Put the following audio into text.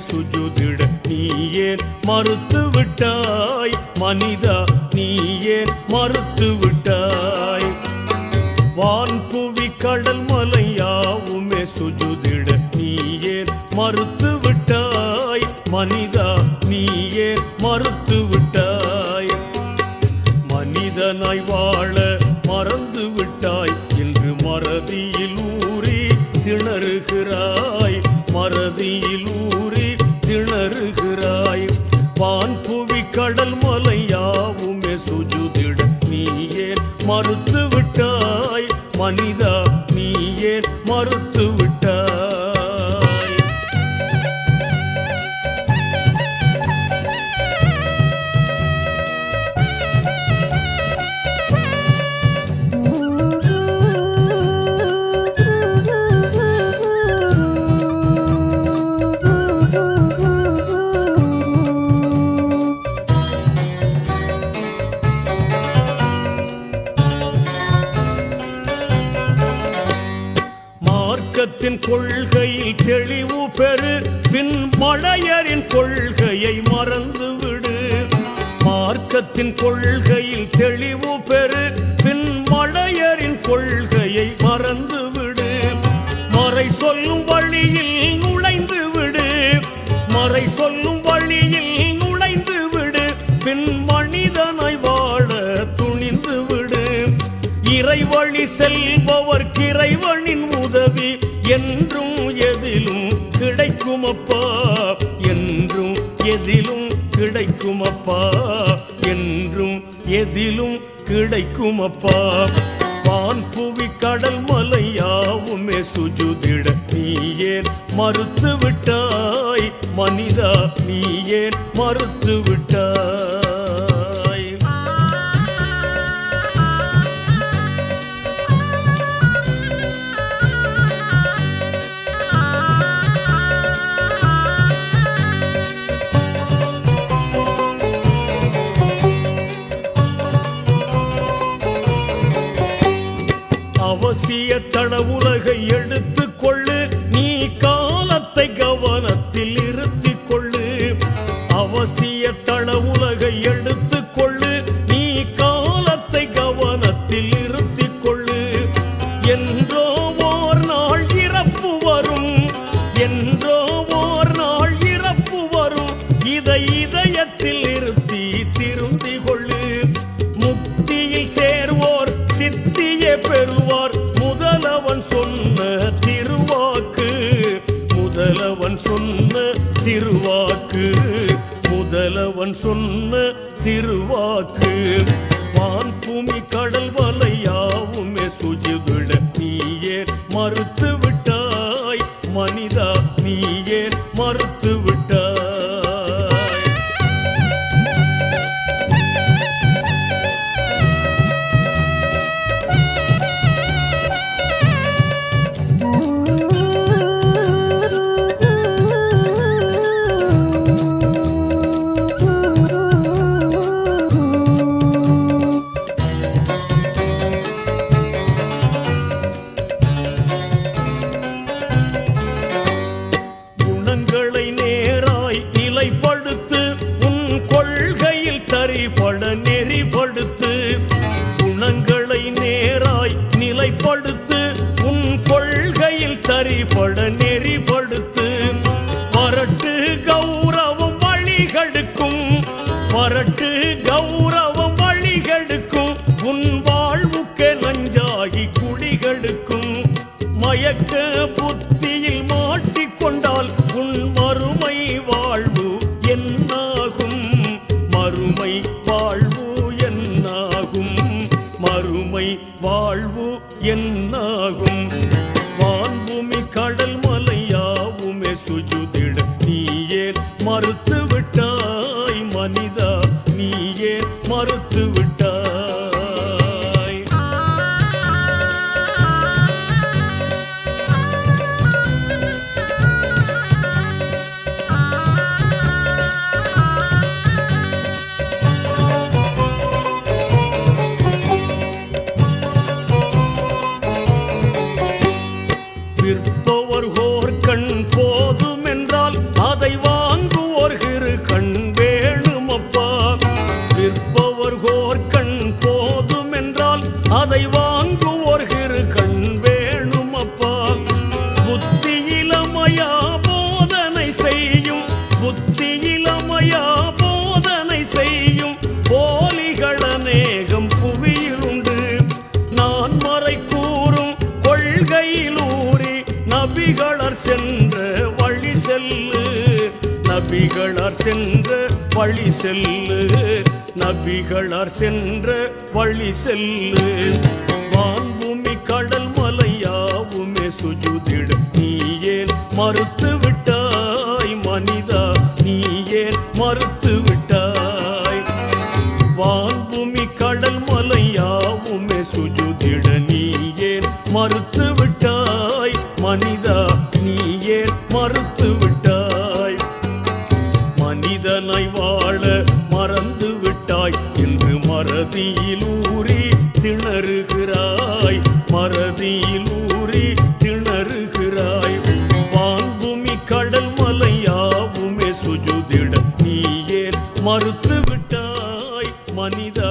சுஜுதிட நீ ஏன் மறுத்து விட்டாய் மனிதா நீ ஏன் மறுத்து விட்டாய் வான் புவி கடல் மலை யாவுமே சுஜுதிட நீ ஏன் மறுத்து விட்டாய் மனிதா நீ ஏன் மறுத்து விட்டாய் மனிதனாய் வாழ மறந்து விட்டாய் இன்று மறதியில் ஊறி திணறுகிறாய் மறதியில் ஊறி திணறுகிறாய் வான் புவி கடல் மலை யாவுமே சுஜுதிட நீ ஏன் மறுத்து விட்டாய் மனிதா நீ ஏன் மறுத்து விட்டாய் கொள்கையில் தெளிவு பெறு பின் மடையரின் கொள்கையை மறந்துவிடு மார்க்கத்தின் கொள்கையில் தெளிவு பெறு பின் மடையரின் கொள்கையை மறந்துவிடு மறை சொல்லும் வழியில் நுழைந்து விடு மறை சொல்லும் வழியில் நுழைந்து விடு பின் மனிதனாய் வாழ துணிந்து விடு இறைவழி செல்பவர் இறைவனின் உதவி என்றும் எதிலும் கிடைக்குமப்பா என்றும் எதிலும் கிடைக்குமப்பா என்றும் எதிலும் கிடைக்குமப்பா வான் புவி கடல் மலை யாவுமே சுஜுதிட நீ ஏன் மறுத்து விட்டாய் மனிதா நீ ஏன் மறுத்து விட்டாய் அவசிய தட உலகை எடுத்துக் கொள்ளு நீ காலத்தை கவனத்தில் இருத்திக் கொள்ளு அவசிய தட உலகை எடுத்துக் கொள்ளு நீ காலத்தை கவனத்தில் இருத்திக் கொள்ளு என்றோ ஓர் நாள் இறப்பு வரும் என்றோ ஓர் நாள் இறப்பு வரும் இதை இதயத்தில் இருத்தி திருந்தி கொள்ளு முக்தியில் சேர்வோர் சித்தியே பெறுவார் முதலவன் சொன்ன திருவாக்கு முதலவன் சொன்ன திருவாக்கு முதலவன் சொன்ன திருவாக்கு வான் பூமி கடல் வலை யாவுமே சுஜுதிட நீ ஏன் மறுத்து விட்டாய் மனிதா நீ ஏன் மறுத்து விட்டாய் நெறிப்படுத்து குணங்களை நேராய் நிலைப்படுத்து உன் கொள்கையில் தரிபட நெறிப்படுத்து வரட்டு கௌரவம் வழிகெடுக்கும் வரட்டு கௌரவம் வழிகெடுக்கும் உன் வாழ்வுக்கு நஞ்சாகி குடிகெடுக்கும் மயக்க புத்தியில் மாட்டிக்கொண்டால் உன் மறுமை வாழ்வு என்னாகும் மறுமை வாழ்வு என்னாகும் மறுமை வாழ்வு என்னாகும் வான் பூமி கடல் மலை யாவுமே சுஜுதிட நீ ஏன் மறுத்து விட்டாய் மனிதா நீ ஏன் மறுத்து விட்டாய் அதை வாங்குவோர் இரு கண் வேணுமப்பா. விற்பவர் கோர் கண் போதும் என்றால் அதை வாங்குவோர் இரு கண் வேணுமப்பா. புத்தியிலமையா போதனை செய்யும், புத்தியிலமையா போதனை செய்யும் போலிகள் அநேகம் புவியிலுண்டு. நான் மறை கூறும் கொள்கையில் ஊறி நபிகளர் சென்ற வழி செல்லு, நபிகளர் சென்ற வழி செல்லு, நபிகளர் சென்ற வழி செல்லு. வான்பூமி கடல் மலையாவுமே சுஜுதிட நீ ஏன் மறுத்து விட்டாய் மனிதா, நீ ஏன் மறுத்து விட்டாய். வான்பூமி கடல் மலையாவுமே சுஜுதிட நீ ஏன் மறுத்து விட்டாய் மனிதா, நீ ஏன் மறுத்து விட்டாய். மனிதனை வாழ மறந்து விட்டாய், இன்று மறதியில் ஊறி திணறுகிறாய், மறதியில் ஊறி திணறுகிறாய். வான்பூமி கடல் மலையாவுமே சுஜுதிட நீ ஏன் மறுத்து விட்டாய் மனிதா,